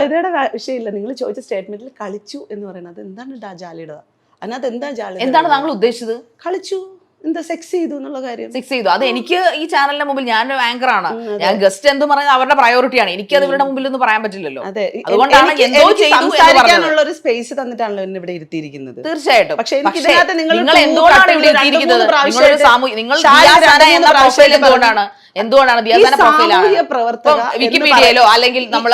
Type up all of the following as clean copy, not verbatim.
ജാള്യതയുടെ വിഷയമില്ല. നിങ്ങൾ ചോദിച്ച സ്റ്റേറ്റ്മെന്റിൽ കളിച്ചു എന്ന് പറയുന്നത് എന്താണ് ജാള്യത? അതിനകത്ത് എന്താ ജാള്യത? എന്താണ് താങ്കൾ ഉദ്ദേശിച്ചത്? കളിച്ചു, എന്താ സെക്സ് ചെയ്തു എന്നുള്ള കാര്യം. സെക്സ് ചെയ്തു, അത് എനിക്ക് ഈ ചാനലിന്റെ മുമ്പിൽ ഞാനൊരു ആങ്കർ ആണ്, ഞാൻ ഗസ്റ്റ് എന്ത് പറയുന്നത് അവരുടെ പ്രയോറിറ്റിയാണ്, എനിക്ക് അത് ഇവരുടെ മുമ്പിൽ ഒന്നും പറയാൻ പറ്റില്ലല്ലോ. അതെ, അതുകൊണ്ടാണ് സംസാരിക്കാനുള്ള ഒരു സ്പേസ് തന്നിട്ടാണല്ലോ എന്നെ ഇവിടെ ഇരുത്തിയിരിക്കുന്നത്. തീർച്ചയായിട്ടും. പക്ഷേ ഇതിനകത്ത് നിങ്ങൾ എന്തുകൊണ്ടാണ് ഇവിടെ ഇരുത്തിയിരിക്കുന്നത്? എന്തുകൊണ്ടാണ് വിക്കിപീഡിയയിലോ അല്ലെങ്കിൽ നമ്മൾ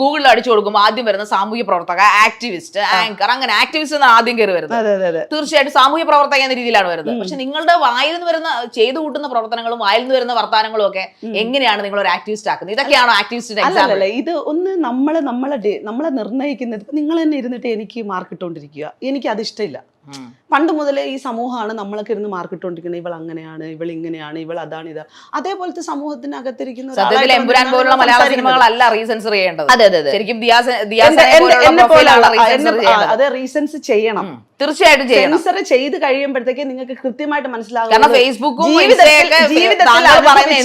ഗൂഗിളിൽ അടിച്ചു കൊടുക്കുമ്പോൾ ആദ്യം വരുന്ന സാമൂഹ്യ പ്രവർത്തക, ആക്ടിവിസ്റ്റ്, ആങ്കർ, അങ്ങനെ ആക്ടിവിസ്റ്റ് എന്നാണ് ആദ്യം കയറി വരുന്നത്. തീർച്ചയായിട്ടും സാമൂഹ്യ പ്രവർത്തക എന്ന രീതിയിലാണ് വരുന്നത്. പക്ഷെ നിങ്ങളുടെ വായിൽ നിന്ന് വരുന്ന ചെയ്തു കൂട്ടുന്ന പ്രവർത്തനങ്ങളും വായിൽ നിന്ന് വരുന്ന വർത്താനങ്ങളും ഒക്കെ എങ്ങനെയാണ് നിങ്ങൾ ഒരു ആക്ടിവിസ്റ്റ് ആക്കുന്നത്? ഇതൊക്കെയാണോ ആക്ടിവിസ്റ്റിന്റെ എക്സാമ്പിൾ? ഇത് ഒന്ന് നമ്മളെ നിർണ്ണയിക്കുന്നത്. നിങ്ങൾ തന്നെ ഇരുന്നിട്ട് എനിക്ക് മാർക്ക് ഇട്ടുകൊണ്ടിരിക്കുക, എനിക്ക് അത് ഇഷ്ടമില്ല. പണ്ട് മുതലേ ഈ സമൂഹമാണ് നമ്മളൊക്കെ ഇരുന്ന് മാർക്ക് ഇട്ടുകൊണ്ടിരിക്കുന്നത്. ഇവൾ അങ്ങനെയാണ്, ഇവൾ ഇങ്ങനെയാണ്, ഇവൾ അതാണ്, ഇതാ. അതേപോലത്തെ സമൂഹത്തിനകത്തിരിക്കുന്ന സിനിമകളല്ല റീസെൻസർ ചെയ്യേണ്ടത്. ശരിക്കും അത് റീസെൻസ് ചെയ്യണം, തീർച്ചയായിട്ടും സെൻസർ ചെയ്ത് കഴിയുമ്പോഴത്തേക്ക് നിങ്ങൾക്ക് കൃത്യമായിട്ട് മനസ്സിലാകും. കാരണം ഫേസ്ബുക്കും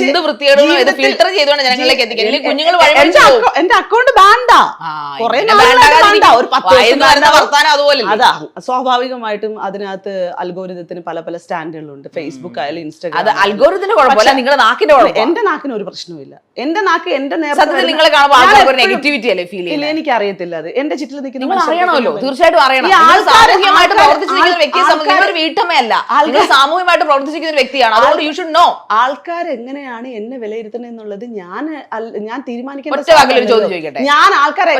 എന്ത് വൃത്തികേടും ഫിൽട്ടർ ചെയ്തുകൊണ്ട് ജനങ്ങളിലേക്ക് എത്തിക്കാൻ കുഞ്ഞുങ്ങൾ എന്റെ അക്കൗണ്ട് ബാൻഡാ, അതാ സ്വാഭാവികമായിട്ടും അതിനകത്ത് അൽഗോരിതത്തിന് പല പല സ്റ്റാൻഡുകളുണ്ട്. ഫേസ്ബുക്ക് ആയാലും ഇൻസ്റ്റാഗ്രാം. അത് അൽഗോരിതത്തിന്റെ കുഴപ്പമില്ല, നിങ്ങളുടെ നാക്കിന്റെ കുഴപ്പം. എന്റെ നാക്കിന് ഒരു പ്രശ്നവുമില്ല. എന്റെ നാക്ക് എന്റെ നിങ്ങളെ കാണുമ്പോൾ നെഗറ്റിവിറ്റി അല്ലേ ഫീൽ ചെയ്യുന്നത്? എനിക്ക് അറിയത്തില്ല. അത് എന്റെ ചുറ്റിൽ നിൽക്കുന്ന അറിയണമല്ലോ, തീർച്ചയായിട്ടും അറിയണം. സാമൂഹികമായിട്ട് പ്രവർത്തിച്ചിരിക്കുന്ന വ്യക്തിയെ സംബന്ധിച്ച് നിങ്ങളൊരു വീട്ടമ്മയല്ല, നിങ്ങൾ സാമൂഹികമായിട്ട് പ്രവർത്തിച്ചിരിക്കുന്ന വ്യക്തിയാണ്. അതുകൊണ്ട് യു ഷുഡ് നോ ആൾക്കാർ എങ്ങനെയാണ് എന്നെ വിലയിരുത്തുന്നത് എന്നുള്ളത് ഞാൻ തീരുമാനിക്കാൻ. ഞാൻ ആൾക്കാരെ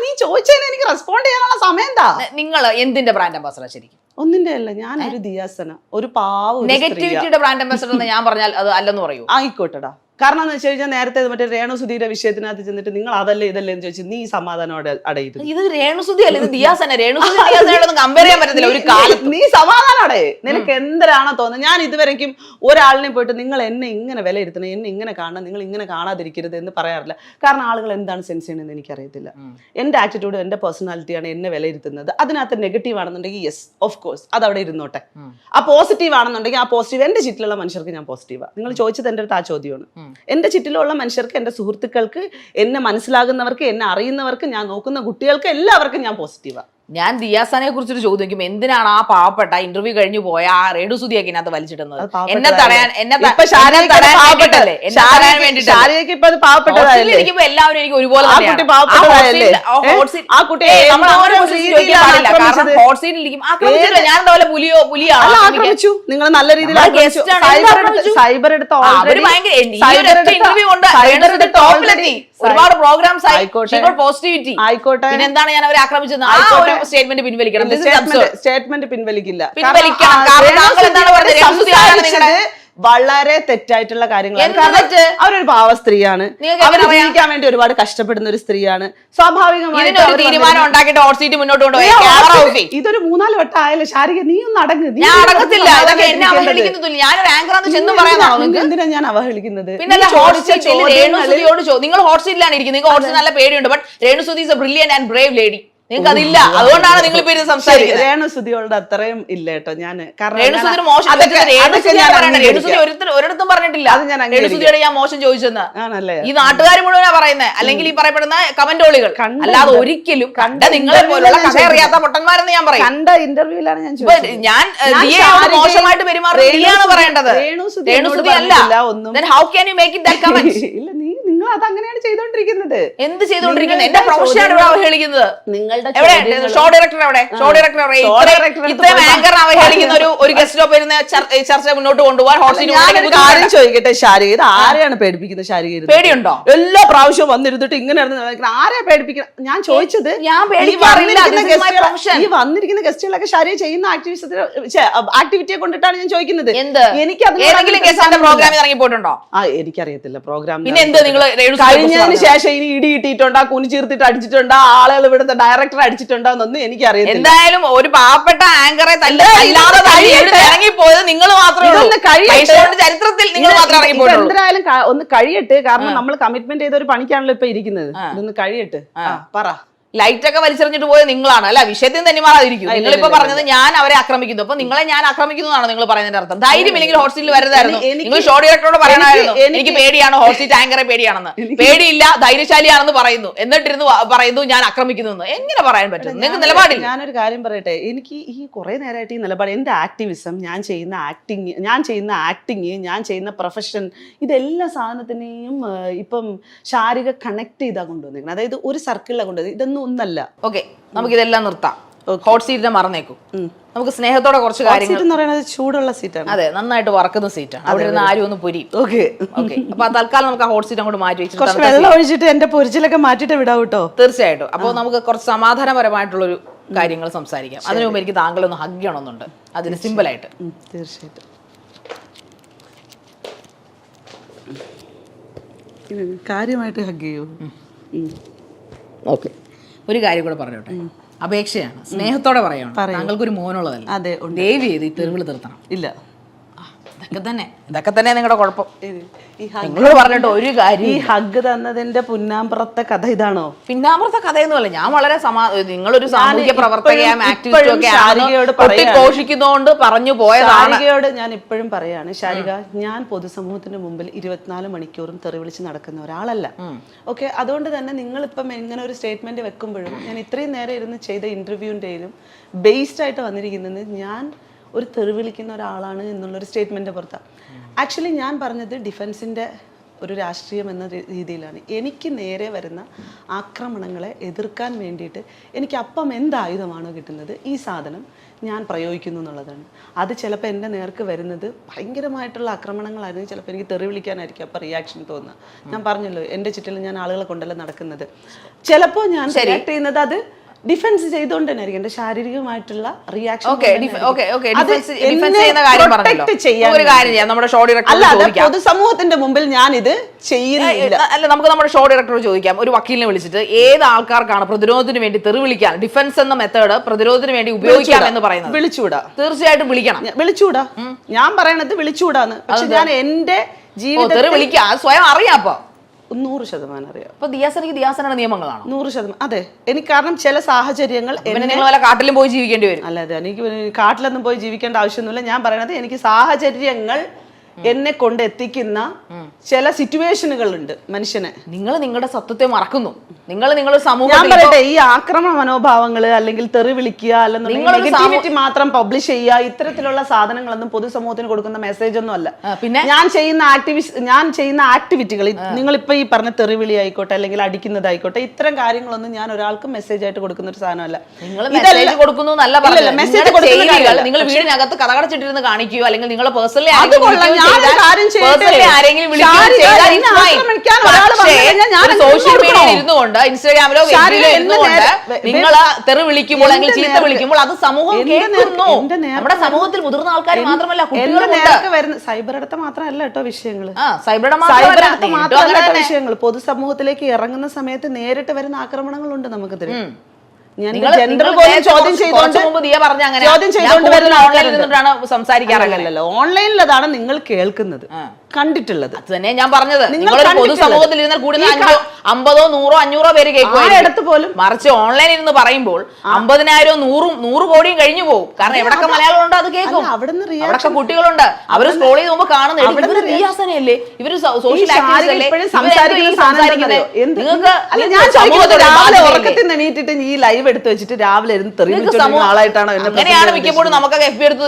നീ ചോദിച്ചതിന് എനിക്ക് റെസ്പോണ്ട് ചെയ്യാനുള്ള സമയം എന്താ? നിങ്ങൾ എന്തിന്റെ ബ്രാൻഡ് അംബാസഡർ? ശരിക്കും ഒന്നിന്റെ അല്ല, ഞാൻ ഒരു ദിയാസന, ഒരു പാവം. നെഗറ്റിവിറ്റിയുടെ ബ്രാൻഡ് അംബാസഡർ എന്ന് ഞാൻ പറഞ്ഞാൽ അത് അല്ലെന്ന് പറയൂ? ആയിക്കോട്ടെടാ. കാരണം എന്ന് വെച്ച് കഴിഞ്ഞാൽ നേരത്തെ മറ്റേ രേണുസുധിയുടെ വിഷയത്തിനകത്ത് ചെന്നിട്ട് നിങ്ങൾ അതല്ലേ ഇതല്ലേ എന്ന് ചോദിച്ചു, നീ സമാധാനോടെ അടയിരുന്നു. ഇത് രേണുസുധി അല്ല, ഇത് ദിയാസന. രേണുസുധിയോടൊന്നും കമ്പയർ ചെയ്യാൻ പറ്റത്തില്ല ഒരു കാലത്ത്. നീ സമാധാനോടെ, നിനക്ക് എന്തരാണോ തോന്നുന്നത്. ഞാൻ ഇതുവരെയ്ക്കും ഒരാളിനെ പോയിട്ട് നിങ്ങൾ എന്നെ ഇങ്ങനെ വിലയിരുത്തണം, എന്നെ ഇങ്ങനെ കാണണം, നിങ്ങൾ ഇങ്ങനെ കാണാതിരിക്കരുത് എന്ന് പറയാറില്ല. കാരണം ആളുകൾ എന്താണ് സെൻസ് ചെയ്യണമെന്ന് എനിക്കറിയത്തില്ല. എന്റെ ആറ്റിറ്റ്യൂഡ്, എന്റെ പേഴ്സണാലിറ്റിയാണ് എന്നെ വിലയിരുത്തുന്നത്. അതിനകത്ത് നെഗറ്റീവ് ആണെന്നുണ്ടെങ്കിൽ യെസ് ഓഫ് കോഴ്സ് അത് അവിടെ ഇരുന്നോട്ടെ. ആ പോസിറ്റീവ് ആണെന്നുണ്ടെങ്കിൽ ആ പോസിറ്റീവ്. എന്റെ ചുറ്റിലുള്ള മനുഷ്യർക്ക് ഞാൻ പോസിറ്റീവാണ്. നിങ്ങൾ ചോദിച്ചത് എൻ്റെ അടുത്ത് ആ ചോദ്യമാണ്. എന്റെ ചുറ്റിലുള്ള മനുഷ്യർക്ക്, എന്റെ സുഹൃത്തുക്കൾക്ക്, എന്നെ മനസ്സിലാകുന്നവർക്ക്, എന്നെ അറിയുന്നവർക്ക്, ഞാൻ നോക്കുന്ന കുട്ടികൾക്ക് എല്ലാവർക്കും ഞാൻ പോസിറ്റീവാണ്. ഞാൻ ദിയാസനെ കുറിച്ചൊരു ചോദിക്കും, എന്തിനാണ് ആ പാവപ്പെട്ട ഇന്റർവ്യൂ കഴിഞ്ഞു പോയ ആ രേണുസുധിയൊക്കെ ഇതിനകത്ത് വലിച്ചിടുന്നത്? എന്നെ തടയാൻ, എല്ലാവരും എനിക്ക് ഒരുപോലെ ഞാൻ അതുപോലെ പുലിയാണ്. നിങ്ങൾ നല്ല രീതിയിൽ ഒരുപാട് പ്രോഗ്രാംസ് പോസിറ്റിവിറ്റി ആയിക്കോട്ടെ. എന്താണ് ഞാൻ അവരെ ആക്രമിച്ചത്? സ്റ്റേറ്റ്മെന്റ് പിൻവലിക്കണം. സ്റ്റേറ്റ്മെന്റ് പിൻവലിക്കില്ല. വളരെ തെറ്റായിട്ടുള്ള കാര്യങ്ങളാണ്. അവരൊരു പാവ സ്ത്രീയാണ്, ജീവിക്കാൻ വേണ്ടി ഒരുപാട് കഷ്ടപ്പെടുന്ന ഒരു സ്ത്രീയാണ്. സ്വാഭാവികമായിട്ട് തീരുമാനം ഉണ്ടാക്കിയിട്ട് ഹോട്ട് സീറ്റ് മുന്നോട്ട് കൊണ്ടുപോയി. ഇതൊരു 4 വട്ടം ആയാലും ശാരിക നീ ഒന്ന് അടങ്ങ്. ഞാൻ അടങ്ങത്തില്ല. ഇതൊക്കെ എന്നെ അവഹേളിക്കുന്നില്ല. ഞാനൊരു ആങ്കറാന്ന് ചെന്നും പറയാനാണോ? എന്തിനാ ഞാൻ അവഹേളിക്കുന്നത്? പിന്നെ രേണുസുധിയോട് നിങ്ങൾ ഹോട്ട് സീറ്റിലാണ് ഇരിക്കുന്നത്, നിങ്ങൾക്ക് ഹോട്ട് സീറ്റ് നല്ല പേടിയുണ്ട്. But Renu Sudhi is a brilliant and brave lady. നിങ്ങൾക്ക് അതില്ല, അതുകൊണ്ടാണ് നിങ്ങൾ ഇപ്പൊ സംസാരിക്കുന്നത്. രേണുസുധിയോട് അത്രയും ഇല്ല കേട്ടോ. ഞാൻ ഒരിടത്തും പറഞ്ഞിട്ടില്ല രേണുസുധിയോട് ഞാൻ മോശം ചോദിച്ചെന്ന്. ഈ നാട്ടുകാർ മുഴുവനാ പറയുന്നത്, അല്ലെങ്കിൽ ഈ പറയപ്പെടുന്ന കമന്റോളികൾ. അല്ലാതെ ഒരിക്കലും കണ്ട നിങ്ങളെ പോലുള്ള കഥ അറിയാത്ത പൊട്ടന്മാരെന്ന് ഞാൻ പറയും. കണ്ട ഇന്റർവ്യൂലാണ് ഞാൻ മോശമായിട്ട് പെരുമാറുകയാണ് പറയേണ്ടത്, രേണുസുധി അല്ല. How can you make it that comment? ഇല്ല, നിങ്ങൾ അത് അങ്ങനെയാണ് ചെയ്തോണ്ടിരിക്കുന്നത്. എന്ത് ചെയ്തോണ്ടിരിക്കുന്നത്? എന്റെ പ്രൊഫഷനാണ് ഇവിടെ അവഹേളിക്കുന്നത്. ഷോ ഡയറക്ടർ എവിടെ? ഇത്രയും ആങ്കർ അവഹേളിക്കുന്ന ഒരു ഗസ്റ്റിനൊപ്പം ഇരുന്ന് ചർച്ച മുന്നോട്ട് കൊണ്ടുപോകാൻ ഹോട്ട് സീറ്റ് ചോദിക്കട്ടെ, ശാരിക ഇത് ആരെയാണ് പേടിപ്പിക്കുന്നത്? ശാരിക പേടിയുണ്ടോ? എല്ലാ പ്രാവശ്യവും വന്നിരുന്നിട്ട് ഇങ്ങനെ ആരെയാ പേടിപ്പിക്കുന്നത്? ഞാൻ ചോദിച്ചത് ഈ വന്നിരിക്കുന്ന ഗസ്റ്റുകളൊക്കെ ശാരിക ചെയ്യുന്ന ആക്ടിവിറ്റിയെ കൊണ്ടിട്ടാണ് ഞാൻ ചോദിക്കുന്നത്. എനിക്ക് പ്രോഗ്രാമിൽ ഇറങ്ങി പോയിട്ടുണ്ടോ? എനിക്കറിയത്തില്ല പ്രോഗ്രാം. പിന്നെ എന്ത് നിങ്ങൾ കഴിഞ്ഞതിന് ശേഷം ഇനി ഇടി ഇട്ടിട്ടുണ്ടോ, കുനി ചീർത്തിട്ട് അടിച്ചിട്ടുണ്ടോ, ആളുകൾ ഇവിടുത്തെ ഡയറക്ടർ അടിച്ചിട്ടുണ്ടോ എന്നൊന്നും എനിക്കറിയത്തില്ല. എന്തായാലും ഒരു പാവപ്പെട്ട ആങ്കറെ ഇറങ്ങിപ്പോയത് നിങ്ങൾ മാത്രമേ ചരിത്രത്തിൽ നിങ്ങൾ മാത്രമേ ഇറങ്ങിപ്പോയിട്ടുള്ളൂ. എന്തായാലും ഒന്ന് കഴിയട്ടെ. കാരണം നമ്മൾ കമ്മിറ്റ്മെന്റ് ചെയ്ത ഒരു പണിക്കാണല്ലോ ഇപ്പൊ ഇരിക്കുന്നത്. ഇതൊന്ന് കഴിയട്ടെ. പറ ലൈറ്റ് ഒക്കെ വലിച്ചെറിഞ്ഞിട്ട് പോയത് നിങ്ങളാണ് അല്ല, വിഷയത്തിൽ തന്നെ മാറാതിരിക്കും. നിങ്ങളിപ്പോ പറഞ്ഞത് ഞാൻ അവരെ ആക്രമിക്കുന്നു, അപ്പൊ നിങ്ങളെ ഞാൻ ആക്രമിക്കുന്നതാണ് നിങ്ങൾ പറയുന്നതിന്റെ അർത്ഥം. ധൈര്യമില്ലെങ്കിൽ ഹോട്ട് സീറ്റിൽ വരരുതായിരുന്നു. നിങ്ങൾ ഷോ ഡയറക്ടറോട് പറയണമായിരുന്നു എനിക്ക് പേടിയാണ്, ഹോട്ട് സീറ്റ് ആങ്കറെ പേടിയാണെന്ന്. പേടിയില്ല, ധൈര്യശാലിയാണെന്ന് പറയുന്നു, എന്നിട്ടിരുന്ന് പറയുന്നു ഞാൻ ആക്രമിക്കുന്നു. എങ്ങനെ പറയാൻ പറ്റും? നിങ്ങൾക്ക് നിലപാടില്ല. ഞാനൊരു കാര്യം പറയട്ടെ, എനിക്ക് ഈ കുറെ നേരമായിട്ട് ഈ നിലപാട്, എന്റെ ആക്ടിവിസം, ഞാൻ ചെയ്യുന്ന ആക്ടിങ്, ഞാൻ ചെയ്യുന്ന പ്രൊഫഷൻ, ഇതെല്ലാ സാധനത്തിനെയും ഇപ്പം ശാരിക കണക്ട് ചെയ്താ കൊണ്ടുവന്നിരിക്കുന്നത്. അതായത് ഒരു സർക്കിളിലാണ് കൊണ്ടുവന്നത്, ഇതൊന്നും ഒന്നല്ല. ഓക്കെ, നമുക്കിതെല്ലാം നിർത്താം. ഹോട്ട് സീറ്റിനെ മറന്നേക്കും. നമുക്ക് സ്നേഹത്തോടെ കുറച്ച് കാര്യങ്ങൾ എന്ന് പറയുന്നത് ചൂടുള്ള സീറ്റാണ്. അതെ, നന്നായിട്ട് വറക്കുന്ന സീറ്റാണ്. അവിടെ നിന്ന് ആരും ഒന്ന് പൊരി. ഓക്കെ ഓക്കെ, അപ്പൊ തൽക്കാലം നമുക്ക് ആ ഹോട്ട് സീറ്റ് അങ്ങോട്ട് മാറ്റി വെച്ചിട്ട് വെള്ളം ഒഴിച്ചിട്ട് എന്റെ പൊരിച്ചിലൊക്കെ മാറ്റിട്ട് വിടാം കേട്ടോ. തീർച്ചയായിട്ടും. അപ്പോൾ നമുക്ക് കുറച്ച് സമാധാനപരമായിട്ടുള്ളൊരു കാര്യങ്ങൾ സംസാരിക്കാം. അതിനു മുമ്പ് എനിക്ക് താങ്കളൊന്ന് ഹഗ് ചെയ്യണമെന്നുണ്ട്, അതിന് സിമ്പിൾ ആയിട്ട്. തീർച്ചയായിട്ടും കാര്യമായിട്ട് ഹഗ് ചെയ്യൂ. ഓക്കെ, ഒരു കാര്യം കൂടെ പറഞ്ഞോട്ടെ. അപേക്ഷയാണ്, സ്നേഹത്തോടെ പറയണം. താങ്കൾക്കൊരു മോനുള്ളതല്ല. അതെ, ദയവ് ചെയ്ത് ഈ തെരുവിൽ നിർത്തണം. ഇല്ല, ഇതൊക്കെ തന്നെ നിങ്ങളുടെ കുഴപ്പം. നിങ്ങളോട് പറഞ്ഞിട്ട് ഒരു കാര്യം. ഈ ഹഗ് തന്നതിന്റെ പുന്നാമ്പുറത്തെ കഥ ഇതാണോ? പിന്നാമ്പുറത്തെ കഥയൊന്നുമല്ല. ഞാൻ വളരെ നിങ്ങളൊരു സാമൂഹ്യ പ്രവർത്തകയും ആക്ടിവിസ്റ്റും ഒക്കെ ഘോഷിക്കുന്നതുകൊണ്ട് പറഞ്ഞു പോയതാണ്. ശാരികയോട് ഞാൻ ഇപ്പോഴും പറയാണ്, ശാരിക, ഞാൻ പൊതുസമൂഹത്തിന്റെ മുമ്പിൽ 24 മണിക്കൂറും തെറി വിളിച്ച് നടക്കുന്ന ഒരാളല്ല. ഓക്കെ, അതുകൊണ്ട് തന്നെ നിങ്ങളിപ്പം ഇങ്ങനെ ഒരു സ്റ്റേറ്റ്മെന്റ് വെക്കുമ്പോഴും ഞാൻ ഇത്രയും നേരം ഇരുന്ന് ചെയ്ത ഇന്റർവ്യൂവിൻ്റെയിലും ബേസ്ഡ് ആയിട്ട് വന്നിരിക്കുന്നത് ഞാൻ ഒരു തെറി വിളിക്കുന്ന ഒരാളാണ് എന്നുള്ളൊരു സ്റ്റേറ്റ്മെന്റ് പുറത്താണ്. ആക്ച്വലി ഞാൻ പറഞ്ഞത് ഡിഫൻസിന്റെ ഒരു രാഷ്ട്രീയം എന്ന രീതിയിലാണ്. എനിക്ക് നേരെ വരുന്ന ആക്രമണങ്ങളെ എതിർക്കാൻ വേണ്ടിയിട്ട് എനിക്ക് അപ്പം എന്ത് ആയുധമാണോ കിട്ടുന്നത്, ഈ സാധനം ഞാൻ പ്രയോഗിക്കുന്നു എന്നുള്ളതാണ്. അത് ചിലപ്പോൾ എൻ്റെ നേർക്ക് വരുന്നത് ഭയങ്കരമായിട്ടുള്ള ആക്രമണങ്ങളായിരുന്നു, ചിലപ്പോൾ എനിക്ക് തെറി വിളിക്കാനായിരിക്കും അപ്പം റിയാക്ഷൻ തോന്നുക. ഞാൻ പറഞ്ഞല്ലോ, എൻ്റെ ചുറ്റിലും ഞാൻ ആളുകളെ കൊണ്ടല്ല നടക്കുന്നത്. ചിലപ്പോൾ ഞാൻ റിയാക്ട് ചെയ്യുന്നത് അത് ഡിഫൻസ് ചെയ്തുകൊണ്ട് തന്നെ ആയിരിക്കും, എന്റെ ശാരീരികമായിട്ടുള്ള റിയാക്ഷൻ. പൊതുസമൂഹത്തിന്റെ മുമ്പിൽ ഞാൻ ഇത് ചെയ്യുന്നില്ല. അല്ല, നമുക്ക് നമ്മുടെ ഷോ ഡയറക്ടറോട് ചോദിക്കാം. ഒരു വക്കീലിനെ വിളിച്ചിട്ട് ഏത് ആൾക്കാർക്കാണ് പ്രതിരോധത്തിന് വേണ്ടി തെറി വിളിക്കാൻ, ഡിഫൻസ് എന്ന മെത്തേഡ് പ്രതിരോധത്തിന് വേണ്ടി ഉപയോഗിക്കാം എന്ന് പറയുന്നത്? വിളിച്ചുകൂടാ. തീർച്ചയായിട്ടും വിളിക്കണം. വിളിച്ചുകൂടാ, ഞാൻ പറയണത് വിളിച്ചുകൂടാന്ന്. പക്ഷെ ഞാൻ എന്റെ ജീവിതത്തിൽ വിളിക്കാം, സ്വയം അറിയാം. അപ്പൊ 100% അറിയാം. അപ്പൊ ദിയാസനയുടെ നിയമങ്ങളാണ് 100%. അതെ, എനിക്ക് കാരണം ചില സാഹചര്യങ്ങൾ കാട്ടിലും പോയി ജീവിക്കേണ്ടി വരും. അല്ലാതെ എനിക്ക് കാട്ടിലൊന്നും പോയി ജീവിക്കേണ്ട ആവശ്യമൊന്നുമില്ല. ഞാൻ പറയണത് എനിക്ക് സാഹചര്യങ്ങൾ എന്നെ കൊണ്ട് എത്തിക്കുന്ന ചില സിറ്റുവേഷനുകളുണ്ട് മനുഷ്യനെ. നിങ്ങൾ നിങ്ങളുടെ സത്യത്തെ മറക്കുന്നു. നിങ്ങൾ സമൂഹം, ഞാൻ പറയട്ടെ, ഈ ആക്രമണ മനോഭാവങ്ങള് അല്ലെങ്കിൽ തെറി വിളിക്കുക അല്ലെങ്കിൽ നെഗറ്റിവിറ്റി മാത്രം പബ്ലിഷ് ചെയ്യുക, ഇത്തരത്തിലുള്ള സാധനങ്ങളൊന്നും പൊതുസമൂഹത്തിന് കൊടുക്കുന്ന മെസ്സേജ് ഒന്നും അല്ല. പിന്നെ ഞാൻ ചെയ്യുന്ന ആക്ടിവിറ്റികൾ, നിങ്ങളിപ്പോ ഈ പറഞ്ഞ തെറിവിളി ആയിക്കോട്ടെ അല്ലെങ്കിൽ അടിക്കുന്നതായിക്കോട്ടെ, ഇത്തരം കാര്യങ്ങളൊന്നും ഞാൻ ഒരാൾക്കും മെസ്സേജ് ആയിട്ട് കൊടുക്കുന്ന ഒരു സാധനമല്ല. മെസ്സേജ് കൊടുക്കുന്നു എന്നല്ല പറഞ്ഞത്. നിങ്ങൾ വീടിനകത്ത് കഥകടച്ചിട്ടിരുന്ന് കാണിക്കുകയോ അല്ലെങ്കിൽ നിങ്ങൾ പേഴ്സണലി സോഷ്യൽ മീഡിയയിൽ ഇരുന്നുകൊണ്ട് ഇൻസ്റ്റാഗ്രാമിലോ ഫേസ്ബുക്കിലോ ഇരുന്നുകൊണ്ട് നിങ്ങൾ തെറി വിളിക്കുമ്പോൾ അല്ലെങ്കിൽ ചീത്ത വിളിക്കുമ്പോൾ അത് സമൂഹം കേൾക്കുന്നു. നമ്മുടെ സമൂഹത്തിൽ മുതിർന്ന ആൾക്കാർ മാത്രമല്ല, കുട്ടികളുണ്ട്. സൈബർ അടുത്ത മാത്രമല്ല കേട്ടോ വിഷയങ്ങൾ. സൈബർ മാത്രമല്ല വിഷയങ്ങൾ. പൊതുസമൂഹത്തിലേക്ക് ഇറങ്ങുന്ന സമയത്ത് നേരിട്ട് വരുന്ന ആക്രമണങ്ങളുണ്ട് നമുക്ക് തരും. സംസാരിക്കാറില്ലല്ലോ. ഓൺലൈനിൽ അതാണ് നിങ്ങൾ കേൾക്കുന്നത്, കണ്ടിട്ടുള്ളത്. അത് തന്നെ ഞാൻ പറഞ്ഞത്. നിങ്ങൾ പൊതുസമൂഹത്തിൽ ഇരുന്നാൽ കൂടുന്ന 50, 100, 500 പേര് കേൾക്കുമായിടത്ത് പോലും, മറിച്ച് ഓൺലൈനിൽ ഇരുന്ന് പറയുമ്പോൾ 50,000, 100 കോടിയും കഴിഞ്ഞു പോകും. കാരണം എവിടൊക്കെ മലയാളം ഉണ്ടോ അത് കേൾക്കും, അവിടൊക്കെ കുട്ടികളുണ്ട്. അവര് സ്ക്രോൾ ചെയ്ത് പോകുമ്പോൾ കാണുന്നത് ഇവര് റിയാസനയല്ലേ, ഇവര് സോഷ്യൽ ആക്ടിവിസ്റ്റല്ലേ, നിങ്ങൾക്ക് ഈ ലൈവ് എടുത്ത് വെച്ചിട്ട് രാവിലെ ആളായിട്ടാണോ? അങ്ങനെയാണ് മിക്കപ്പോഴും നമുക്കൊക്കെ FB എടുത്ത്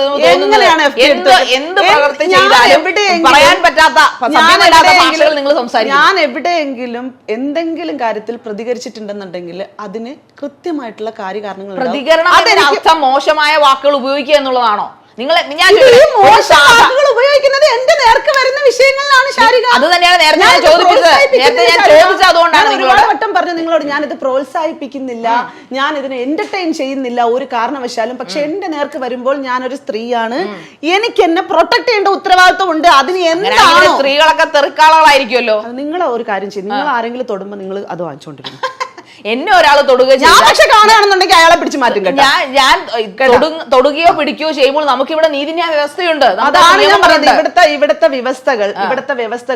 എന്ത് പ്രവർത്തി ചെയ്താലും പറയാൻ പറ്റാത്ത ഭാഷകൾ നിങ്ങൾ സംസാരിക്കും. ഞാൻ എവിടെയെങ്കിലും എന്തെങ്കിലും കാര്യത്തിൽ പ്രതികരിച്ചിട്ടുണ്ടെന്നുണ്ടെങ്കിൽ അതിന് കൃത്യമായിട്ടുള്ള കാര്യകാരണങ്ങൾ. പ്രതികരണം മോശമായ വാക്കുകൾ ഉപയോഗിക്കുക എന്നുള്ളതാണോ? ഉപയോഗിക്കുന്നത് എന്റെ നേർക്ക് വരുന്ന വിഷയങ്ങളിലാണ് ശാരിക. അത് തന്നെയാണ് നേരത്തെ ഞാൻ ചോദിച്ചത്. അതുകൊണ്ടാണ് ഒരുപാട് വട്ടം പറഞ്ഞു നിങ്ങളോട്, ഞാനിത് പ്രോത്സാഹിപ്പിക്കുന്നില്ല, ഞാൻ ഇതിനെ എന്റർടൈൻ ചെയ്യുന്നില്ല ഒരു കാരണവശാലും. പക്ഷെ എന്റെ നേർക്ക് വരുമ്പോൾ ഞാനൊരു സ്ത്രീയാണ്, എനിക്ക് എന്നെ പ്രൊട്ടക്ട് ചെയ്യേണ്ട ഉത്തരവാദിത്വം ഉണ്ട്. അതിന് എന്താണ്? സ്ത്രീകളൊക്കെ തെറിക്കാളായിരിക്കുമല്ലോ. നിങ്ങൾ ഒരു കാര്യം ചെയ്യും, നിങ്ങൾ ആരെങ്കിലും തൊടുമ്പോ നിങ്ങൾ അത് വാങ്ങിച്ചോണ്ടിരിക്കും. എന്നെ ഒരാൾ തൊടുകയോ ഞാൻ പക്ഷെ കാണുകയാണെന്നുണ്ടെങ്കിൽ അയാളെ പിടിച്ചു മാറ്റും കേട്ടോ. ഞാൻ തൊടുകയോ പിടിക്കുകയോ ചെയ്യുമ്പോൾ നമുക്ക് ഇവിടെ നീതിന്യായ വ്യവസ്ഥയുണ്ട്. അതാണ് ഞാൻ പറയുന്നത്, ഇവിടുത്തെ വ്യവസ്ഥകൾ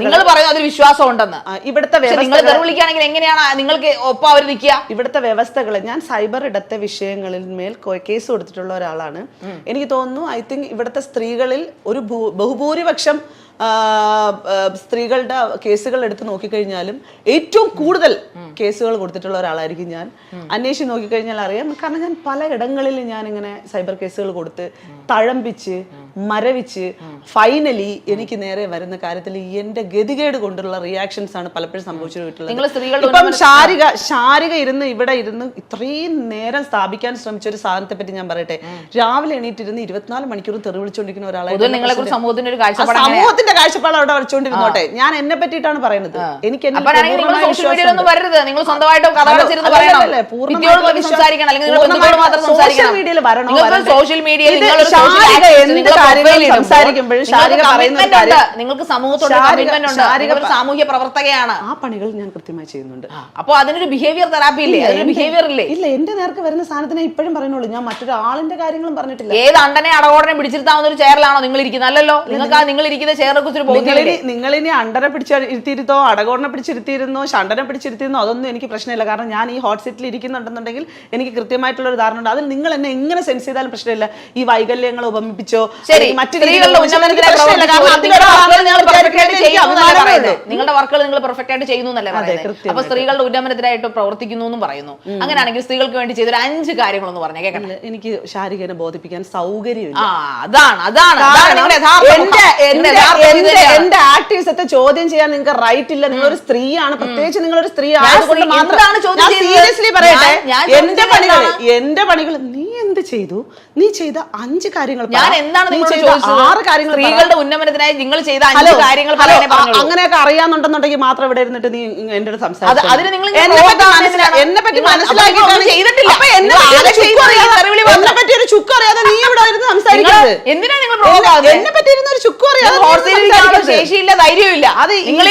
നിങ്ങൾ പറയുന്നത് അതിൽ വിശ്വാസം ഉണ്ടെന്ന്. ഇവിടുത്തെ നിങ്ങൾ തെറിവിളിക്കുകയാണെങ്കിൽ എങ്ങനെയാണ് നിങ്ങൾക്ക് ഒപ്പം അവർ നിൽക്കുക? ഇവിടുത്തെ വ്യവസ്ഥകൾ, ഞാൻ സൈബർ ഇടത്തെ വിഷയങ്ങളിൽ മേൽ കേസ് കൊടുത്തിട്ടുള്ള ഒരാളാണ്. എനിക്ക് തോന്നുന്നു, ഐ തിങ്ക് ഇവിടുത്തെ സ്ത്രീകളിൽ ഒരു ബഹുഭൂരിപക്ഷം സ്ത്രീകളുടെ കേസുകൾ എടുത്ത് നോക്കിക്കഴിഞ്ഞാലും ഏറ്റവും കൂടുതൽ കേസുകൾ കൊടുത്തിട്ടുള്ള ഒരാളായിരിക്കും ഞാൻ. അന്വേഷിച്ച് നോക്കിക്കഴിഞ്ഞാൽ അറിയാം. കാരണം ഞാൻ പല ഇടങ്ങളിൽ ഞാൻ ഇങ്ങനെ സൈബർ കേസുകൾ കൊടുത്ത് തഴമ്പിച്ച് മരവിച്ച് ഫൈനലി എനിക്ക് നേരെ വരുന്ന കാര്യത്തിൽ എന്റെ ഗതികേട് കൊണ്ടുള്ള റിയാക്ഷൻസ് ആണ് പലപ്പോഴും സംഭവിച്ചിട്ടുള്ളത്. ഇപ്പം ശാരിക ഇരുന്ന് ഇവിടെ ഇരുന്ന് ഇത്രയും നേരം സ്ഥാപിക്കാൻ ശ്രമിച്ച ഒരു സാധനത്തെ പറ്റി ഞാൻ പറയട്ടെ. രാവിലെ എണീറ്റിരുന്ന് 24 മണിക്കൂറും തെറി വിളിച്ചുകൊണ്ടിരിക്കുന്ന ഒരാളാണ്. സമൂഹത്തിന്റെ കാഴ്ചപ്പാട് അവിടെ വരച്ചോണ്ടിരുന്നോട്ടെ. ഞാൻ എന്നെ പറ്റിയിട്ടാണ് പറയുന്നത്. എനിക്ക് സോഷ്യൽ മീഡിയയിൽ വരണോ, സോഷ്യൽ മീഡിയയിൽ നിങ്ങൾക്ക് സമൂഹത്തോട് സാമൂഹ്യ പ്രവർത്തകയാണ്. ആ പണികൾ ഞാൻ കൃത്യമായി ചെയ്യുന്നുണ്ട്. അപ്പൊ അതിനൊരു ബിഹേവിയർ തെറാപ്പി ഇല്ലേ? അതിനൊരു ബിഹേവിയർ ഇല്ലേ? ഇല്ല, എന്റെ നേർക്ക് വരുന്ന സാധനത്തിനെ ഇപ്പോഴും പറയുന്നുള്ളൂ. ഞാൻ മറ്റൊരാളിന്റെ കാര്യങ്ങളും പറഞ്ഞിട്ടില്ല. ഏത് അണ്ടനെ അടകോടനെ പിടിച്ചിരുത്താവുന്ന ഒരു ചെയറിലാണോ നിങ്ങൾ ഇരിക്കുന്നത്? അല്ലല്ലോ. നിങ്ങൾക്ക് നിങ്ങൾ ഇരിക്കുന്ന ചെയറിനെ കുറിച്ച് നിങ്ങളിനി അണ്ടനെ പിടിച്ചിരുത്തിയിരുത്തോ, അടകോടനെ പിടിച്ചിരുത്തിയിരുന്നോ, ഷണ്ടനെ പിടിച്ചിരുത്തിയിരുന്നോ, അതൊന്നും എനിക്ക് പ്രശ്നമില്ല. കാരണം ഞാൻ ഈ ഹോട്ട് സീറ്റിൽ ഇരിക്കുന്നുണ്ടെന്നുണ്ടെങ്കിൽ എനിക്ക് കൃത്യമായിട്ടുള്ള ഒരു ധാരണ ഉണ്ട്. അതിൽ നിങ്ങൾ എന്നെ എങ്ങനെ സെൻസ് ചെയ്താലും പ്രശ്നമില്ല. ഈ വൈകല്യങ്ങൾ ഉപമിപ്പിച്ചോ നിങ്ങളുടെ വർക്കുകൾ നിങ്ങൾ പെർഫെക്റ്റ് ആയിട്ട് ചെയ്യുന്നു എന്നല്ലേ പറയുന്നത്. അപ്പൊ സ്ത്രീകളുടെ ഉന്നമനത്തിനായിട്ട് പ്രവർത്തിക്കുന്നു എന്നും പറയുന്നു. അങ്ങനെയാണെങ്കിൽ സ്ത്രീകൾക്ക് വേണ്ടി ചെയ്തൊരു 5 കാര്യങ്ങളൊന്നും പറഞ്ഞേ കേൾക്കട്ടെ. എനിക്ക് ശാരികനെ ബോധിപ്പിക്കാൻ സൗകര്യമില്ല. എന്റെ ആക്ടിവിസത്തെ ചോദ്യം ചെയ്യാൻ നിങ്ങൾക്ക് റൈറ്റ് ഇല്ല. നിങ്ങളൊരു സ്ത്രീയാണ്, പ്രത്യേകിച്ച് നിങ്ങളൊരു സ്ത്രീ ആയതുകൊണ്ട് മാത്രം സീരിയസ്ലി പറയട്ടെ. എന്റെ പണികൾ നീ എന്ത് ചെയ്തു? നീ ചെയ്ത 5 കാര്യങ്ങൾ, ഞാൻ എന്താണ് 6 കാര്യങ്ങൾ, സ്ത്രീകളുടെ ഉന്നമനത്തിനായി നിങ്ങൾ ചെയ്ത 5 കാര്യങ്ങൾ അങ്ങനെയൊക്കെ അറിയാന്നുണ്ടെന്നുണ്ടെങ്കിൽ മാത്രം ഇവിടെ ഇരുന്നിട്ട് നീ എന്റെ അടുത്ത് സംസാരിച്ചു. എന്നെ പറ്റി മനസ്സിലാക്കിയിട്ടാണ് ചെയ്തിട്ടില്ല. എന്നെ പറ്റി ഒരു ചുക്കും അറിയാതെ നീ ഇവിടെ ഇരുന്ന് സംസാരിക്കുന്നത് എന്തിനാ? നിങ്ങൾ എന്നെ പറ്റി ഇരുന്ന ഒരു ചുക്കും അറിയാതെ ശേഷിയില്ല, ധൈര്യമില്ല. അത് നിങ്ങൾ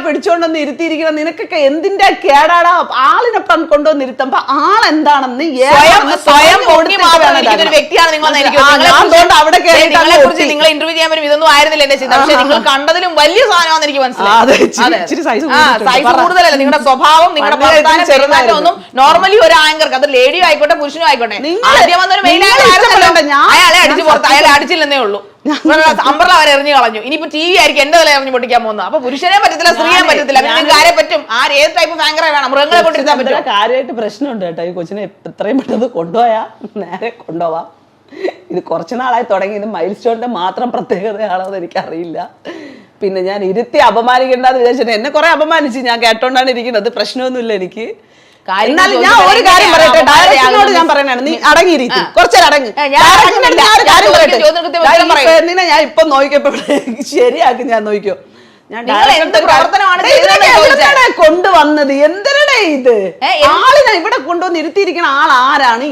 പിടിച്ചോണ്ടൊന്ന് ഇരുത്തിയിരിക്കണം. നിനക്കൊക്കെ എന്തിന്റെ കേടാടാ? ആളിനെ കൊണ്ടുവന്ന് ഇരുത്തുമ്പോ ആളെന്താണെന്ന് സ്വയം വ്യക്തിയാണ് നിങ്ങൾ. നിങ്ങളെ ഇന്റർവ്യൂ ചെയ്യാൻ വരും ഇതൊന്നും ആയിരുന്നില്ല എന്റെ ചിന്ത. പക്ഷെ നിങ്ങൾ കണ്ടതിലും വലിയ സാധനമാണെന്ന് എനിക്ക് മനസ്സിലായി. സൈസ് കൂടുതലല്ല, നിങ്ങളുടെ സ്വഭാവം, നിങ്ങളുടെ പ്രവർത്തനം, ചെറുതായിട്ടൊന്നും നോർമലി ഒരു ആങ്കർക്ക്, അത് ലേഡിയോ ആയിക്കോട്ടെ പുരുഷനോ ആയിക്കോട്ടെ, ആദ്യം വന്നൊരു മെയിൻ അയാളെ അടിച്ചു പുറത്ത്, അയാളെ അടിച്ചില്ലെന്നേ ഉള്ളൂ. അമ്പർല വരെ എറിഞ്ഞു കളഞ്ഞു. ഇനിയിപ്പോ ടി വി ആയിരിക്കും എന്റെ തല എറിഞ്ഞു പൊട്ടിക്കാൻ പോകുന്നത്. അപ്പൊ പുരുഷനെ പറ്റത്തില്ല, സ്ത്രീയെ പറ്റത്തില്ല. നിങ്ങൾക്ക് ആരെ പറ്റും? ഏത് ടൈപ്പ് ഭയങ്കര വേണം? മൃഗങ്ങളെ കൊണ്ടിരുത്താൻ പറ്റും. കാര്യമായിട്ട് പ്രശ്നമുണ്ട് കേട്ടോ. ഈ കൊച്ചിനെ എത്രയും പെട്ടെന്ന് കൊണ്ടുപോയാ നേരെ കൊണ്ടുപോവാം. ഇത് കുറച്ചു നാളായി തുടങ്ങി. ഇത് മൈൽ സ്റ്റോണിന്റെ മാത്രം പ്രത്യേകതയാണോ എന്ന് എനിക്കറിയില്ല. പിന്നെ ഞാൻ ഇരുത്തി അപമാനിക്കണ്ടെന്ന് വിചാരിച്ചിട്ട് എന്നെ കുറെ അപമാനിച്ച് ഞാൻ കേട്ടോണ്ടാണ് ഇരിക്കുന്നത്. പ്രശ്നമൊന്നുമില്ല എനിക്ക്. എന്നാലും ഞാൻ ഒരു കാര്യം പറയട്ടെ, ഡയറക്ടറിനോട് ഞാൻ പറയണാണ്, നീ അടങ്ങിയിരിക്കും, കുറച്ചേരം അടങ്ങ്. എന്തിനാ ഞാൻ ഇപ്പൊ നോക്കിയപ്പോ ശരിയാക്കി ഞാൻ നോക്കിയോ. ഞാൻ കൊണ്ടുവന്നത് എന്തിനാ? ഇത് ആളിനെ ഇവിടെ കൊണ്ടുവന്ന് ഇരുത്തിയിരിക്കുന്ന ആൾ ആരാണ്?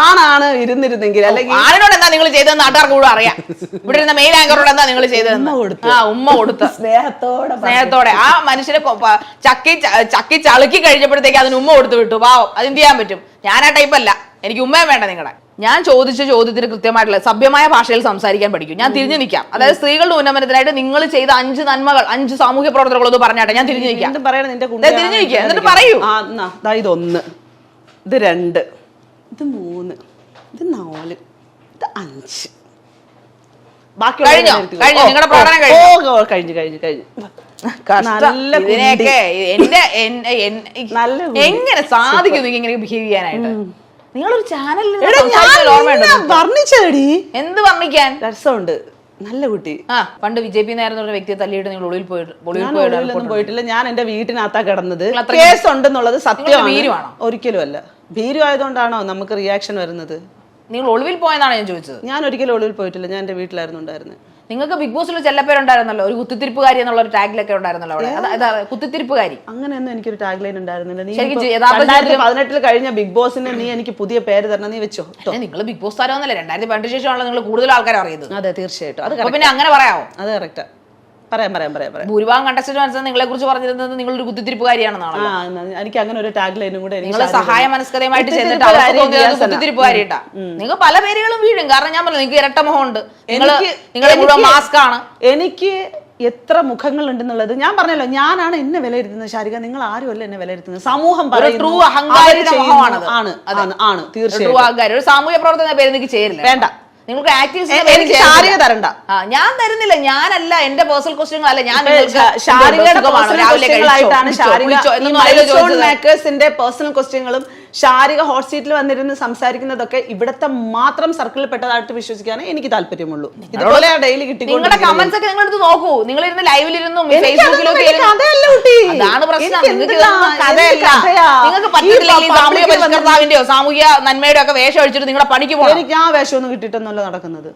ആണാണ് ഇരുന്നിരുന്നെങ്കിൽ, അല്ലെങ്കിൽ ആളിനോട് എന്താ നിങ്ങൾ ചെയ്തതെന്ന് നാട്ടുകാർക്ക് കൂടെ അറിയാം. ഇവിടെ ഇരുന്ന മെയിൻ ആങ്കറോട് എന്താ നിങ്ങൾ ചെയ്തതെന്ന് ഉമ്മ കൊടുത്ത് സ്നേഹത്തോടെ ആ മനുഷ്യനെ ചക്കി ചളുക്കി കഴിഞ്ഞപ്പോഴത്തേക്ക് അതിന് ഉമ്മ കൊടുത്ത് വിട്ടു. പാവം, അതെന്ത് ചെയ്യാൻ പറ്റും? ഞാൻ ആ ടൈപ്പല്ല, എനിക്ക് ഉമ്മയും വേണ്ട നിങ്ങളെ. ഞാൻ ചോദിച്ച ചോദ്യത്തിന് കൃത്യമായിട്ടുള്ള സഭ്യമായ ഭാഷയിൽ സംസാരിക്കാൻ പഠിക്കും. ഞാൻ തിരിഞ്ഞു നിൽക്കാം. അതായത് സ്ത്രീകളുടെ ഉന്നമനത്തിനായിട്ട് നിങ്ങൾ ചെയ്ത 5 നന്മകൾ, 5 സാമൂഹ്യ പ്രവർത്തനങ്ങളൊന്ന് പറഞ്ഞാട്ടെ. ഞാൻ തിരിഞ്ഞു നിൽക്കാം. തിരിഞ്ഞു നിൽക്കുക, എന്നിട്ട് പറയൂ. ഇത് 1, ഇത് 2, ഇത് 3, ഇത് 4, ഇത് 5. ബാക്കി കഴിഞ്ഞോ? നിങ്ങളുടെ പ്രകടനം എങ്ങനെ സാധിക്കും ഇങ്ങനെ ബിഹേവ് ചെയ്യാനായിട്ട്? നിങ്ങളൊരു ചാനലിൽ വർണ്ണിച്ചേടി. എന്ത് വർണ്ണിക്കാൻ? രസമുണ്ട്, നല്ല കുട്ടി. പണ്ട് ബിജെപി നേരുന്ന വ്യക്തിയെ തല്ലിയിട്ട് നിങ്ങൾ ഒളിവിൽ പോയിട്ടില്ല. ഞാൻ എന്റെ വീട്ടിനകത്താ കിടന്നത്. കേസ് ഉണ്ടെന്നുള്ളത് സത്യമാണ്. ഒരിക്കലും അല്ല. ഭീരു ആയതുകൊണ്ടാണോ നമുക്ക് റിയാക്ഷൻ വരുന്നത്? നിങ്ങൾ ഒളിവിൽ പോയെന്നാണ് ഞാൻ ചോദിച്ചത്. ഞാൻ ഒരിക്കലും ഒളിവിൽ പോയിട്ടില്ല. ഞാൻ എന്റെ വീട്ടിലായിരുന്നു ഉണ്ടായിരുന്നത്. നിങ്ങൾക്ക് ബിഗ് ബോസിൽ ചെല്ലപ്പേരുണ്ടായിരുന്നല്ലോ, ഒരു കുത്തിത്തിരിപ്പുകാരി എന്നുള്ള ഒരു ടാഗ് ഉണ്ടായിരുന്നല്ലോ അവിടെ. കുത്തിത്തിരിപ്പുകാരി അങ്ങനെയൊന്നും എനിക്കൊരു ടാഗ് ലൈൻ ഉണ്ടായിരുന്നില്ല. 2018 കഴിഞ്ഞ ബിഗ് ബോസിന് നീ എനിക്ക് പുതിയ പേര് തരണം, നീ വെച്ചോ. നിങ്ങൾ ബിഗ് ബോസ് താരമൊന്നല്ലേ, 2018 ശേഷമാണല്ലോ നിങ്ങൾ കൂടുതൽ ആൾക്കാർ അറിയുന്നത്. അതെ, തീർച്ചയായിട്ടും. അത് പിന്നെ അങ്ങനെ പറയാമോ? അത് കറക്റ്റാ. പറയാം. ഭൂരിഭാഗം കണ്ടസ്റ്റന്റ് മനസ്സിലാക്കി നിങ്ങളെ കുറിച്ച് പറഞ്ഞിരുന്നത് നിങ്ങളൊരു കുത്തിത്തിരിപ്പുകാരിയാണെന്നാണല്ലോ. എനിക്ക് അങ്ങനെ ഒരു ടാഗ് ലൈനും കൂടെ നിങ്ങൾ സഹായ മനസ്കതയുമായിട്ട് ചെന്നിട്ട് അവർക്ക് തോന്നിയത് കുത്തിത്തിരിപ്പുകാരിട്ടാ. നിങ്ങൾ പല പേരുകളും വീഴും. കാരണം ഞാൻ പറഞ്ഞു നിങ്ങൾക്ക് ഇരട്ട മുഖമുണ്ട്, നിങ്ങളെ മുഴുവൻ മാസ്ക് ആണ്. എനിക്ക് എത്ര മുഖങ്ങൾ ഉണ്ടെന്നുള്ളത് ഞാൻ പറഞ്ഞല്ലോ. ഞാനാണ് എന്നെ വിലയിരുത്തുന്നത് ശാരിക, നിങ്ങൾ ആരുമല്ല എന്നെ വിലയിരുത്തുന്നത്. സമൂഹം ട്രൂ അഹങ്കാരിയുടെ മുഖമാണ്. തീർച്ചയായും ഒരു സാമൂഹ്യ പ്രവർത്തന പേര് എനിക്ക് ചേരില്ല. വേണ്ട, നിങ്ങൾക്ക് ആക്ടിവിസ്റ്റ് ശാരിക തരണ്ട. ഞാൻ തരുന്നില്ല. ഞാനല്ല, എന്റെ പേഴ്സണൽ ക്വസ്റ്റ്യൻ അല്ല. ഞാൻ മേക്കേഴ്സിന്റെ പേഴ്സണൽ ക്വസ്റ്റ്യങ്ങളും ശാരിക ഹോട്ട് സീറ്റിൽ വന്നിരുന്ന് സംസാരിക്കുന്നതൊക്കെ ഇവിടത്തെ മാത്രം സർക്കിളിൽ പെട്ടതായിട്ട് വിശ്വസിക്കാനേ എനിക്ക് താല്പര്യമുള്ളൂ. ഇതുപോലെ ഡെയിലി കിട്ടി. നിങ്ങളുടെ കമന്റ്സ് ഒക്കെ നിങ്ങൾ എടുത്ത് നോക്കൂ. നിങ്ങൾ ഇരുന്ന് ലൈവിലിരുന്നും ഫേസ്ബുക്കിലും അതാണ് പ്രശ്നം. നിങ്ങൾക്ക് പറ്റിയിട്ടില്ലെങ്കിൽ സാമൂഹ്യ പരിഷ്കർത്താവിന്റെയോ സാമൂഹ്യ നന്മയുടെ ഒക്കെ വേഷം അടിച്ചിട്ട് നിങ്ങളുടെ പണിക്ക് പോകണം. എനിക്ക് ആ വേഷമൊന്നും കിട്ടിയിട്ടൊന്നുമല്ല നടക്കുന്നത്.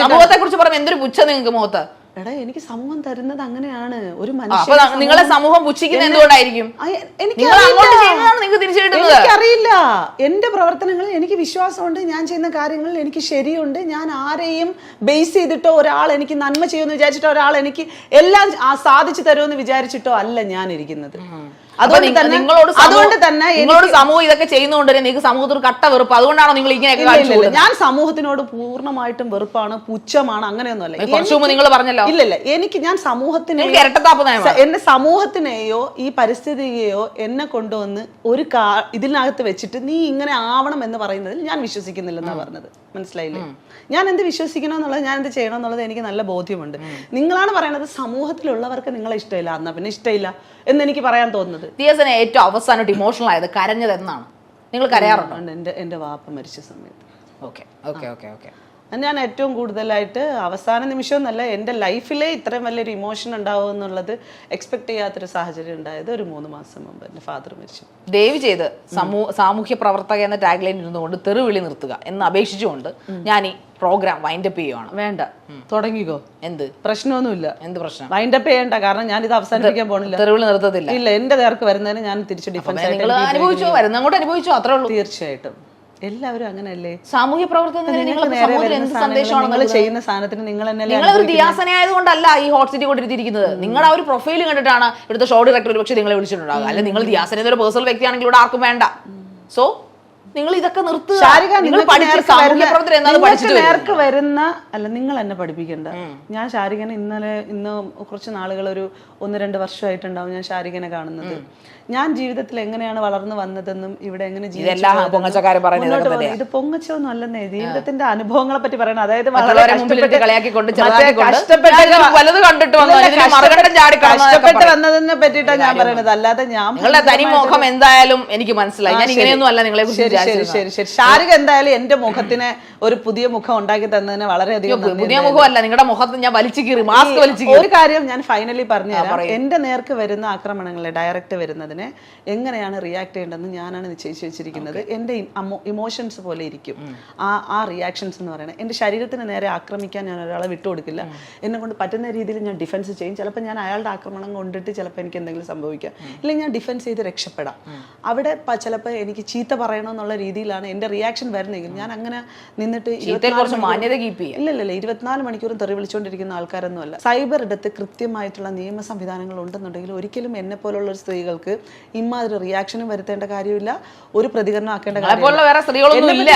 സമൂഹത്തെ കുറിച്ച് പറഞ്ഞ എന്തൊരു പുച്ഛം നിങ്ങൾക്ക് മുഖത്ത്. എടാ, എനിക്ക് സമൂഹം തരുന്നത് അങ്ങനെയാണ്. ഒരു നിങ്ങളെ സമൂഹം പുച്ഛിക്കുന്നത് എന്തുകൊണ്ടായിരിക്കും? എനിക്കറിയില്ല. എന്റെ പ്രവർത്തനങ്ങളിൽ എനിക്ക് വിശ്വാസമുണ്ട്. ഞാൻ ചെയ്യുന്ന കാര്യങ്ങളിൽ എനിക്ക് ശരിയുണ്ട്. ഞാൻ ആരെയും ബേസ് ചെയ്തിട്ടോ ഒരാൾ എനിക്ക് നന്മ ചെയ്യുമെന്ന് വിചാരിച്ചിട്ടോ ഒരാൾ എനിക്ക് എല്ലാം സാധിച്ചു തരുമെന്ന് വിചാരിച്ചിട്ടോ അല്ല ഞാൻ ഇരിക്കുന്നത്. അതുകൊണ്ട് തന്നെ നിങ്ങളോട് സമൂഹം ഇതൊക്കെ ചെയ്യുന്നതുകൊണ്ട് നിങ്ങൾക്ക് സമൂഹത്തിൽ കട്ട വെറുപ്പ്. അതുകൊണ്ടാണോ നിങ്ങൾ ഇങ്ങനെ? ഞാൻ സമൂഹത്തിനോട് പൂർണ്ണമായിട്ടും വെറുപ്പാണ്, പുച്ഛമാണ്, അങ്ങനെയൊന്നുമല്ല. നിങ്ങൾ പറഞ്ഞല്ലോ. ഇല്ലല്ല, ഞാൻ സമൂഹത്തിനെ എന്റെ സമൂഹത്തിനെയോ ഈ പരിസ്ഥിതിയെയോ എന്നെ കൊണ്ടുവന്ന് ഒരു ഇതിനകത്ത് വെച്ചിട്ട് നീ ഇങ്ങനെ ആവണം എന്ന് പറയുന്നതിൽ ഞാൻ വിശ്വസിക്കുന്നില്ലെന്നാ പറഞ്ഞത്. മനസ്സിലായില്ലേ? ഞാൻ എന്ത് വിശ്വസിക്കണമെന്നുള്ളത്, ഞാൻ എന്ത് ചെയ്യണമെന്നുള്ളത് എനിക്ക് നല്ല ബോധ്യമുണ്ട്. നിങ്ങളാണ് പറയുന്നത് സമൂഹത്തിലുള്ളവർക്ക് നിങ്ങളെ ഇഷ്ടമില്ല, എന്നാ പിന്നെ ഇഷ്ടമില്ല എന്ന് എനിക്ക് പറയാൻ തോന്നുന്നത്. ദിയാസിനെ ഏറ്റവും അവസാനമായിട്ട് ഇമോഷണൽ ആയത് കരഞ്ഞത് എന്നാണ്? നിങ്ങൾ കരയാറുണ്ടോ? എന്റെ വാപ്പ മരിച്ച സമയത്ത്. Okay okay okay okay. ഞാൻ ഏറ്റവും കൂടുതലായിട്ട് അവസാന നിമിഷം എന്നല്ല, എൻ്റെ ലൈഫിലെ ഇത്രയും വലിയൊരു ഇമോഷൻ ഉണ്ടാവും എന്നുള്ളത് എക്സ്പെക്ട് ചെയ്യാത്തൊരു സാഹചര്യം ഉണ്ടായത് ഒരു 3 മാസം മുമ്പ് എൻ്റെ ഫാദർ മരിച്ചു. ദയവ് ചെയ്ത് സാമൂഹ്യ പ്രവർത്തക എന്ന ടാഗ് ലൈൻ ഇരുന്നുകൊണ്ട് തെറിവിളി നിർത്തുക എന്ന് അപേക്ഷിച്ചുകൊണ്ട് ഞാൻ ഈ പ്രോഗ്രാം വൈൻഡ് അപ്പ് ചെയ്യുവാണ്. വേണ്ട, തുടങ്ങിക്കോ. എന്ത് പ്രശ്നമൊന്നുമില്ല? എന്ത് പ്രശ്നം? വൈൻഡ് അപ്പ് ചെയ്യണ്ട. കാരണം ഞാൻ ഇത് അവസാനിപ്പിക്കാൻ പോണില്ല. തെറിവിളി നിർത്തത്തില്ല. ഇല്ല, എന്റെ നേർക്ക് വരുന്നതിന് ഞാൻ തിരിച്ചു ഡിഫൻസ് അനുഭവിച്ചോ, വരുന്നങ്ങോട്ട് അനുഭവിച്ചോ, അത്രേ ഉള്ളൂ. തീർച്ചയായിട്ടും എല്ലാവരും അങ്ങനെയല്ലേ. സാമൂഹ്യ പ്രവർത്തനം ചെയ്യുന്ന സാധനത്തിന് നിങ്ങൾ ഒരു ദിയാസന ആയതുകൊണ്ടല്ല ഈ ഹോട്ട് സീറ്റ് കൊണ്ടിരുത്തിയിരിക്കുന്നത്. നിങ്ങളുടെ ആ ഒരു പ്രൊഫൈൽ കണ്ടിട്ടാണ് ഇവിടുത്തെ ഷോ ഡയറക്ടർ ഒരു പക്ഷേ നിങ്ങളെ വിളിച്ചിട്ടുണ്ടാകുക. അല്ലെങ്കിൽ നിങ്ങൾ ദിയാസന എന്നൊരു പേഴ്സണൽ വ്യക്തിയാണെങ്കിൽ ഇവിടെ ആർക്കും വേണ്ട. സോ നിങ്ങൾ ഇതൊക്കെ നിർത്തുക. നേർക്ക് വരുന്ന അല്ല, നിങ്ങൾ എന്നെ പഠിപ്പിക്കണ്ട. ഞാൻ ശാരികനെ ഇന്ന് കുറച്ച് നാളുകൾ, ഒരു 1-2 വർഷമായിട്ടുണ്ടാവും ഞാൻ ശാരികനെ കാണുന്നത്. ഞാൻ ജീവിതത്തിൽ എങ്ങനെയാണ് വളർന്നു വന്നതെന്നും ഇവിടെ എങ്ങനെ ഇത് പൊങ്ങച്ചൊന്നും അല്ലെന്നേ, ജീവിതത്തിന്റെ അനുഭവങ്ങളെ പറ്റി പറയണം. അതായത് കഷ്ടപ്പെട്ട് വന്നതിനെ പറ്റിയിട്ടാണ് ഞാൻ പറയുന്നത്. അല്ലാതെ ഞാൻ തനിമുഖം എന്തായാലും എനിക്ക് മനസ്സിലായി. ഞാൻ ഇങ്ങനെയൊന്നും അല്ല നിങ്ങളെ കുറിച്ച്. ശരി. ശാരിക എന്തായാലും എന്റെ മുഖത്തിന് ഒരു പുതിയ മുഖം ഉണ്ടാക്കി തന്നതിന് വളരെയധികം പുതിയ മുഖമല്ല, നിങ്ങളുടെ മുഖത്ത് ഞാൻ വലിച്ചു കീറി, മാസ്ക് വലിച്ചു. ഒരു കാര്യം ഞാൻ ഫൈനലി പറഞ്ഞുതരാം. എന്റെ നേർക്ക് വരുന്ന ആക്രമണങ്ങളെ ഡയറക്റ്റ് വരുന്നതിനെ എങ്ങനെയാണ് റിയാക്ട് ചെയ്യേണ്ടതെന്ന് ഞാനാണ് നിശ്ചയിച്ചു വെച്ചിരിക്കുന്നത്. എന്റെ ഇമോഷൻസ് പോലെ ഇരിക്കും ആ റിയാക്ഷൻസ് എന്ന് പറയുന്നത്. എന്റെ ശരീരത്തിന് നേരെ ആക്രമിക്കാൻ ഞാൻ ഒരാളെ വിട്ടുകൊടുക്കില്ല. എന്നെ കൊണ്ട് പറ്റുന്ന രീതിയിൽ ഞാൻ ഡിഫൻസ് ചെയ്യും. ചിലപ്പോൾ ഞാൻ അയാളുടെ ആക്രമണം കൊണ്ടിട്ട് ചിലപ്പോൾ എനിക്ക് എന്തെങ്കിലും സംഭവിക്കാം, ഇല്ലെങ്കിൽ ഞാൻ ഡിഫൻസ് ചെയ്ത് രക്ഷപ്പെടാം. അവിടെ ചിലപ്പോൾ എനിക്ക് ചീത്ത പറയണമെന്നുള്ള രീതിയിലാണ് എന്റെ റിയാക്ഷൻ വരുന്നെങ്കിൽ ഞാൻ അങ്ങനെ നിന്നിട്ട് ഇല്ല 24 മണിക്കൂറും തെറി വിളിച്ചുകൊണ്ടിരിക്കുന്ന ആൾക്കാരൊന്നും അല്ല. സൈബർ ഇടത്ത് കൃത്യമായിട്ടുള്ള നിയമ സംവിധാനങ്ങൾ ഉണ്ടെന്നുണ്ടെങ്കിൽ ഒരിക്കലും എന്നെ പോലുള്ള സ്ത്രീകൾക്ക് ഇമാതിരി റിയാക്ഷനും വരുത്തേണ്ട കാര്യമില്ല, ഒരു പ്രതികരണം ആക്കേണ്ട കാര്യമില്ല.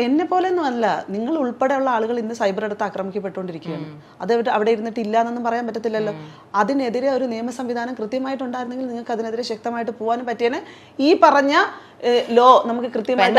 എന്നെ പോലെയൊന്നും അല്ല, നിങ്ങൾ ഉൾപ്പെടെയുള്ള ആളുകൾ ഇന്ന് സൈബർ ഇടത്ത് ആക്രമിക്കപ്പെട്ടുകൊണ്ടിരിക്കുകയാണ്. അത് അവിടെ ഇരുന്നിട്ട് ഇല്ല എന്നൊന്നും പറയാൻ പറ്റത്തില്ലല്ലോ. അതിനെതിരെ ഒരു നിയമ സംവിധാനം കൃത്യമായിട്ടുണ്ടായിരുന്നെങ്കിൽ നിങ്ങൾക്ക് അതിനെതിരെ ശക്തമായിട്ട് പോകാനും പറ്റിയേനെ. ഈ പറഞ്ഞ ലോ നമുക്ക് കൃത്യമായിട്ട്